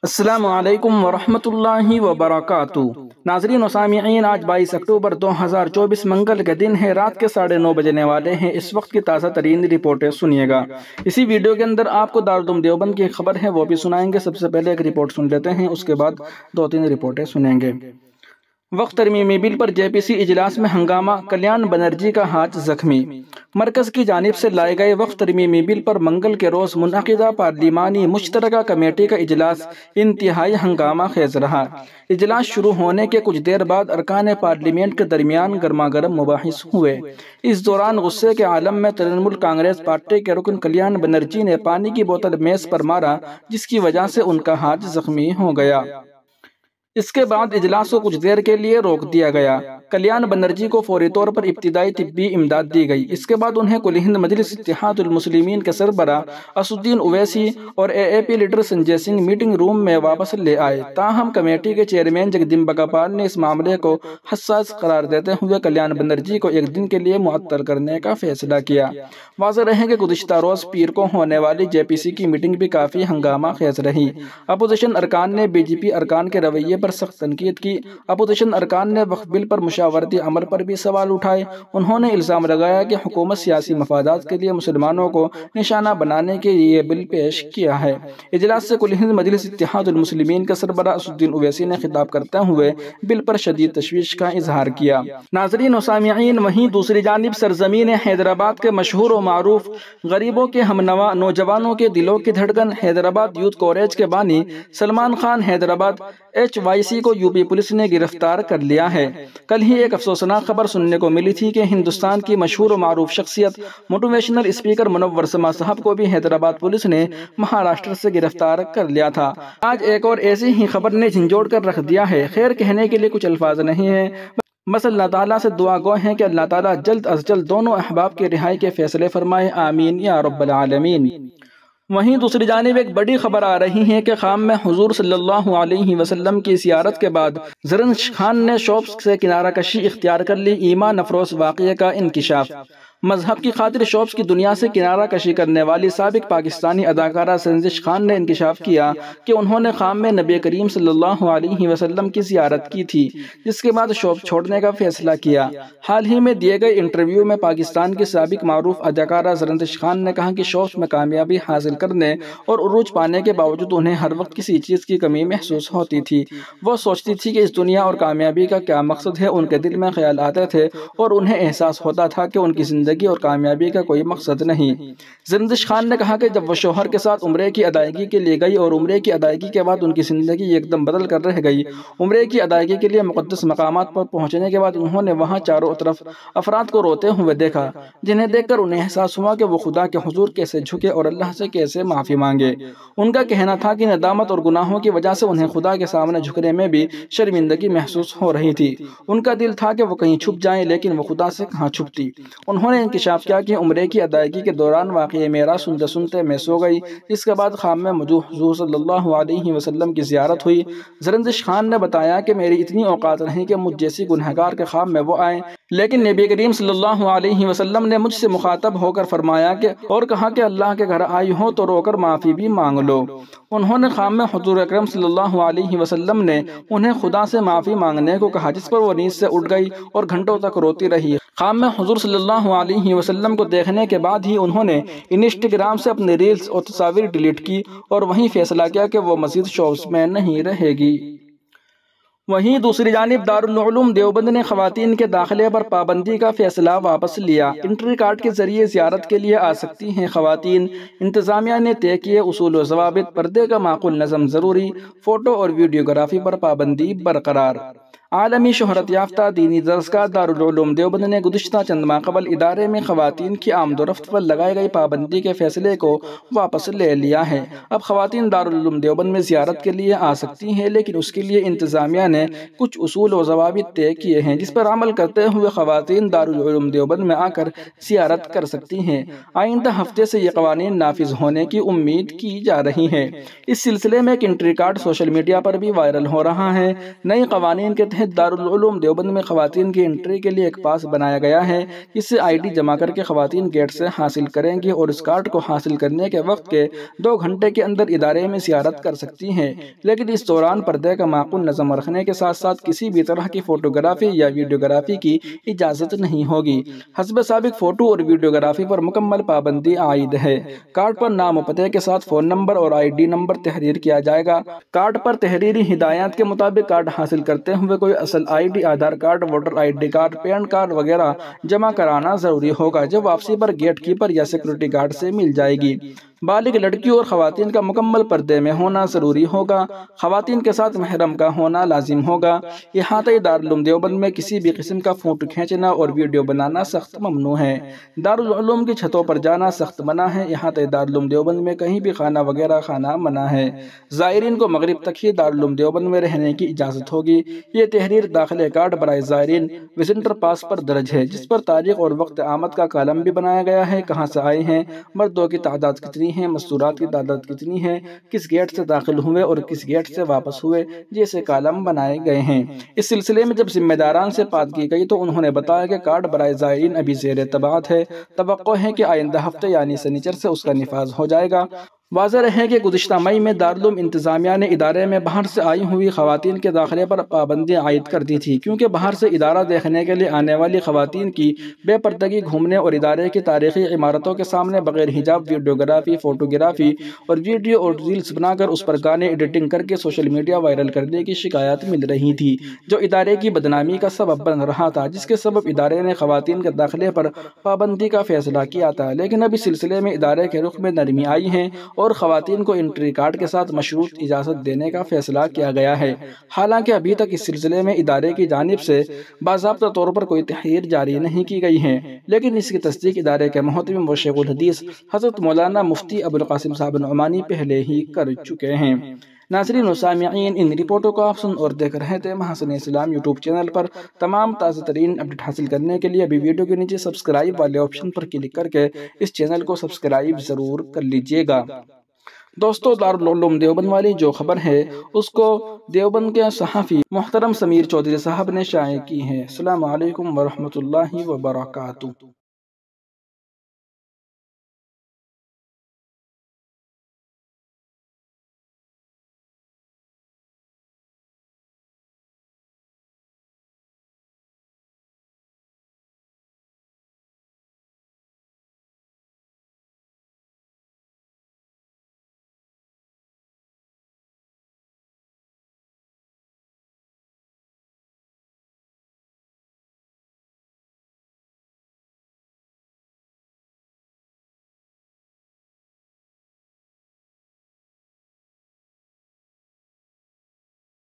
السلام علیکم ورحمۃ اللہ وبرکاتہ۔ ناظرین و سامعین، آج 22 اکتوبر 2024 منگل کے دن ہے۔ رات کے 9:30 بجنے والے ہیں۔ اس وقت کی تازہ ترین رپورٹیں سنیے گا۔ اسی ویڈیو کے اندر آپ کو دارالعلوم دیوبند کی ایک خبر ہے، وہ بھی سنائیں گے۔ سب سے پہلے ایک رپورٹ سن لیتے ہیں، اس کے بعد 2-3 رپورٹیں سنیں گے۔ وقت ترمیمی بل پر جے پی سی اجلاس میں ہنگامہ، کلیان بنرجی کا ہاتھ زخمی۔ مرکز کی جانب سے لائے گئے وقت ترمیمی بل پر منگل کے روز منعقدہ پارلیمانی مشترکہ کمیٹی کا اجلاس انتہائی ہنگامہ خیز رہا۔ اجلاس شروع ہونے کے کچھ دیر بعد ارکان پارلیمنٹ کے درمیان گرما گرم مباحث ہوئے۔ اس دوران غصے کے عالم میں ترنمول کانگریس پارٹی کے رکن کلیان بنرجی نے پانی کی بوتل میز پر مارا، جس کی وجہ سے ان کا ہاتھ زخمی ہو گیا۔ اس کے بعد اجلاس کو کچھ دیر کے لیے روک دیا گیا۔ کلیان بنرجی کو فوری طور پر ابتدائی طبی امداد دی گئی۔ اس کے بعد انہیں کل ہند مجلس اتحاد المسلمین کے سربراہ اسد الدین اویسی اور A P leader Sanjay Singh meeting room میں واپس لے آئے۔ تاہم کمیٹی کے چیئرمین جگدمبکا پال نے اس معاملے کو حساس قرار دیتے ہوئے کلیان بنرجی کو ایک دن کے لیے معطل کرنے کا فیصلہ کیا۔ واضح رہے کہ گزشتہ روز پیر کو ہونے والی جے پی سی کی میٹنگ بھی کافی ہنگامہ خیز رہی۔ اپوزیشن ارکان نے بی جے پی ارکان کے رویے پر سخت تنقید کی۔ اپوزیشن ارکان نے وقف بل پر مشاورتی عمل پر بھی سوال اٹھائے۔ انہوں نے الزام لگایا کہ حکومت سیاسی مفادات کے لیے مسلمانوں کو نشانہ بنانے کے لیے یہ بل پیش کیا ہے۔ اجلاس سے کل ہند مجلس اتحاد المسلمین کے سربراہ اسد الدین اویسی نے خطاب کرتے ہوئے بل پر شدید تشویش کا اظہار کیا۔ ناظرین و سامعین، وہیں دوسری جانب سرزمین حیدرآباد کے مشہور و معروف غریبوں کے ہمنوا نوجوانوں کے دلوں کی دھڑکن حیدرآباد یوتھ کوریج کے بانی سلمان خان حیدرآباد HYC کو یو پی پولیس نے گرفتار کر لیا ہے۔ کل ہی ایک افسوسناک خبر سننے کو ملی تھی کہ ہندوستان کی مشہور و معروف شخصیت موٹیویشنل اسپیکر منور سما صاحب کو بھی حیدرآباد پولیس نے مہاراشٹر سے گرفتار کر لیا تھا۔ آج ایک اور ایسی ہی خبر نے جھنجھوڑ کر رکھ دیا ہے۔ خیر کہنے کے لیے کچھ الفاظ نہیں ہیں، بس اللہ تعالیٰ سے دعا گو ہیں کہ اللہ تعالیٰ جلد از جلد دونوں احباب کی رہائی کے فیصلے فرمائے، آمین یا رب العالمین۔ وہیں دوسری جانب ایک بڑی خبر آ رہی ہے کہ خام میں حضور صلی اللہ علیہ وسلم کی زیارت کے بعد زرنش خان نے شوپس سے کنارہ کشی اختیار کر لی۔ ایمان افروز واقعے کا انکشاف۔ مذہب کی خاطر شوپس کی دنیا سے کنارہ کشی کرنے والی سابق پاکستانی اداکارہ زرنش خان نے انکشاف کیا کہ انہوں نے خام میں نبی کریم صلی اللہ علیہ وسلم کی زیارت کی تھی، جس کے بعد شوپس چھوڑنے کا فیصلہ کیا۔ حال ہی میں دیے گئے انٹرویو میں پاکستان کی سابق معروف اداکارہ زرنش خان نے کہا کہ شوپس میں کامیابی حاصل کرنے اور عروج پانے کے باوجود انہیں ہر وقت کسی چیز کی کمی محسوس ہوتی تھی۔ وہ سوچتی تھی کہ اس دنیا اور کامیابی کا کیا مقصد ہے۔ ان کے دل میں خیال آتے تھے اور انہیں احساس ہوتا تھا کہ ان کی زندگی اور کامیابی کا کوئی مقصد نہیں۔ زرنش خان نے کہا کہ جب وہ شوہر کے ساتھ عمرے کی ادائیگی کے لیے گئی اور عمرے کی ادائیگی کے بعد ان کی زندگی ایک دم بدل کر رہ گئی۔ عمرے کی ادائیگی کے لیے مقدس مقامات پر پہنچنے کے بعد انہوں نے وہاں چاروں طرف افراد کو روتے ہوئے دیکھا، جنہیں دیکھ کر انہیں احساس ہوا کہ وہ خدا کے حضور کیسے جھکے اور اللہ سے کیسے معافی مانگے۔ ان کا کہنا تھا کہ ندامت اور گناہوں کی وجہ سے انہیں خدا کے سامنے جھکنے میں بھی شرمندگی محسوس ہو رہی تھی۔ ان کا دل تھا کہ وہ کہیں چھپ جائیں، لیکن وہ خدا سے کہاں چھپتی۔ انہوں نے انکشاف کیا کہ عمرے کی ادائیگی کے دوران واقعہ میرا سنتے سنتے میں سو گئی۔ اس کے بعد خام میں موجود حضور صلی اللہ علیہ وسلم کی زیارت ہوئی۔ زرنش خان نے بتایا کہ میری اتنی اوقات نہیں کہ مجھ جیسی گنہگار کے خواب میں وہ آئیں، لیکن نبی کریم صلی اللہ علیہ وسلم نے مجھ سے مخاطب ہو کر فرمایا کہ اور کہا کہ اللہ کے گھر آئی ہو تو رو کر معافی بھی مانگ لو۔ انہوں نے خام میں حضور اکرم صلی اللہ علیہ وسلم نے انہیں خدا سے معافی مانگنے کو کہا، جس پر وہ نیند سے اٹھ گئی اور گھنٹوں تک روتی رہی۔ خام میں حضور صلی اللہ علیہ وسلم کو دیکھنے کے بعد ہی انہوں نے انسٹاگرام سے اپنے ریلز اور تصاویر ڈیلیٹ کی اور وہیں فیصلہ کیا کہ وہ مزید شوز میں نہیں رہے گی۔ وہیں دوسری جانب دارالعلوم دیوبند نے خواتین کے داخلے پر پابندی کا فیصلہ واپس لیا۔ انٹری کارڈ کے ذریعے زیارت کے لیے آ سکتی ہیں خواتین۔ انتظامیہ نے طے کیے اصول و ضوابط، پردے کا معقول نظم ضروری، فوٹو اور ویڈیوگرافی پر پابندی برقرار۔ عالمی شہرت یافتہ دینی درسگاہ دارالعلوم دیوبند نے گزشتہ چند ماہ قبل ادارے میں خواتین کی آمد و رفت پر لگائی گئی پابندی کے فیصلے کو واپس لے لیا ہے۔ اب خواتین دارالعلوم دیوبند میں زیارت کے لیے آ سکتی ہیں، لیکن اس کے لیے انتظامیہ نے کچھ اصول و ضوابط طے کیے ہیں، جس پر عمل کرتے ہوئے خواتین دارالعلوم دیوبند میں آ کر زیارت کر سکتی ہیں۔ آئندہ ہفتے سے یہ قوانین نافذ ہونے کی امید کی جا رہی ہے۔ اس سلسلے میں ایک انٹری کارڈ سوشل میڈیا پر بھی وائرل ہو رہا ہے۔ نئے قوانین کے تحت دارالعلوم دیوبند میں خواتین کی انٹری کے لیے ایک پاس بنایا گیا ہے، اس سے آئی ڈی جمع کر کے خواتین گیٹ سے حاصل کریں گی اور اس کارڈ کو حاصل کرنے کے وقت کے 2 گھنٹے کے اندر ادارے میں زیارت کر سکتی ہیں، لیکن اس دوران پردے کا معقول نظم رکھنے کے ساتھ ساتھ کسی بھی طرح کی فوٹوگرافی یا ویڈیوگرافی کی اجازت نہیں ہوگی۔ حسب سابق فوٹو اور ویڈیوگرافی پر مکمل پابندی عائد ہے۔ کارڈ پر نام و پتے کے ساتھ فون نمبر اور آئی ڈی نمبر تحریر کیا جائے گا۔ کارڈ پر تحریری ہدایات کے مطابق کارڈ حاصل کرتے ہوئے کوئی اصل I D, Aadhaar card, voter I D card, PAN card وغیرہ جمع کرانا ضروری ہوگا، جو واپسی پر گیٹ کیپر یا سیکورٹی گارڈ سے مل جائے گی۔ بالغ لڑکیوں اور خواتین کا مکمل پردے میں ہونا ضروری ہوگا۔ خواتین کے ساتھ محرم کا ہونا لازم ہوگا۔ احاطۂ دارالعلوم دیوبند میں کسی بھی قسم کا فوٹو کھینچنا اور ویڈیو بنانا سخت ممنوع ہے۔ دارالعلوم کی چھتوں پر جانا سخت منع ہے۔ احاطۂ دارالعلوم دیوبند میں کہیں بھی کھانا وغیرہ کھانا منع ہے۔ زائرین کو مغرب تک ہی دارالعلوم دیوبند میں رہنے کی اجازت ہوگی۔ یہ تحریر داخلے کارڈ برائے زائرین وزٹر پاس پر درج ہے، جس پر تاریخ اور وقت آمد کا کالم بھی بنایا گیا ہے، کہاں سے آئے ہیں، مردوں کی تعداد کتنی ہے، مستورات کی تعداد کتنی ہے، کس گیٹ سے داخل ہوئے اور کس گیٹ سے واپس ہوئے، جیسے کالم بنائے گئے ہیں۔ اس سلسلے میں جب ذمہ داران سے بات کی گئی تو انہوں نے بتایا کہ کارڈ برائے زائرین ابھی زیر طباعت ہے، توقع ہے کہ آئندہ ہفتے یعنی سنیچر سے اس کا نفاذ ہو جائے گا۔ واضح رہے کہ گزشتہ مئی میں دارالعلوم انتظامیہ نے ادارے میں باہر سے آئی ہوئی خواتین کے داخلے پر پابندی عائد کر دی تھی، کیونکہ باہر سے ادارہ دیکھنے کے لیے آنے والی خواتین کی بے پردگی گھومنے اور ادارے کی تاریخی عمارتوں کے سامنے بغیر حجاب ویڈیوگرافی، فوٹوگرافی اور ویڈیو اور ریلز بنا کر اس پر گانے ایڈیٹنگ کر کے سوشل میڈیا وائرل کرنے کی شکایات مل رہی تھی، جو ادارے کی بدنامی کا سبب بن رہا تھا، جس کے سبب ادارے نے خواتین کے داخلے پر پابندی کا فیصلہ کیا تھا۔ لیکن اب اس سلسلے میں ادارے کے رخ میں نرمی آئی ہے اور خواتین کو انٹری کارڈ کے ساتھ مشروط اجازت دینے کا فیصلہ کیا گیا ہے۔ حالانکہ ابھی تک اس سلسلے میں ادارے کی جانب سے باضابطہ طور پر کوئی تحریر جاری نہیں کی گئی ہے، لیکن اس کی تصدیق ادارے کے محتمم و شیخ الحدیث حضرت مولانا مفتی ابوالقاسم صاحب نعمانی پہلے ہی کر چکے ہیں۔ ناظرین و سامعین، ان رپورٹوں کو آپ سن اور دیکھ رہے تھے محاسن اسلام یوٹیوب چینل پر۔ تمام تازہ ترین اپڈیٹ حاصل کرنے کے لیے ابھی ویڈیو کے نیچے سبسکرائب والے آپشن پر کلک کر کے اس چینل کو سبسکرائب ضرور کر لیجئے گا۔ دوستو، دارالعلوم دیوبند والی جو خبر ہے اس کو دیوبند کے صحافی محترم سمیر چودھری صاحب نے شائع کی ہے۔ السلام علیکم ورحمۃ اللہ وبرکاتہ۔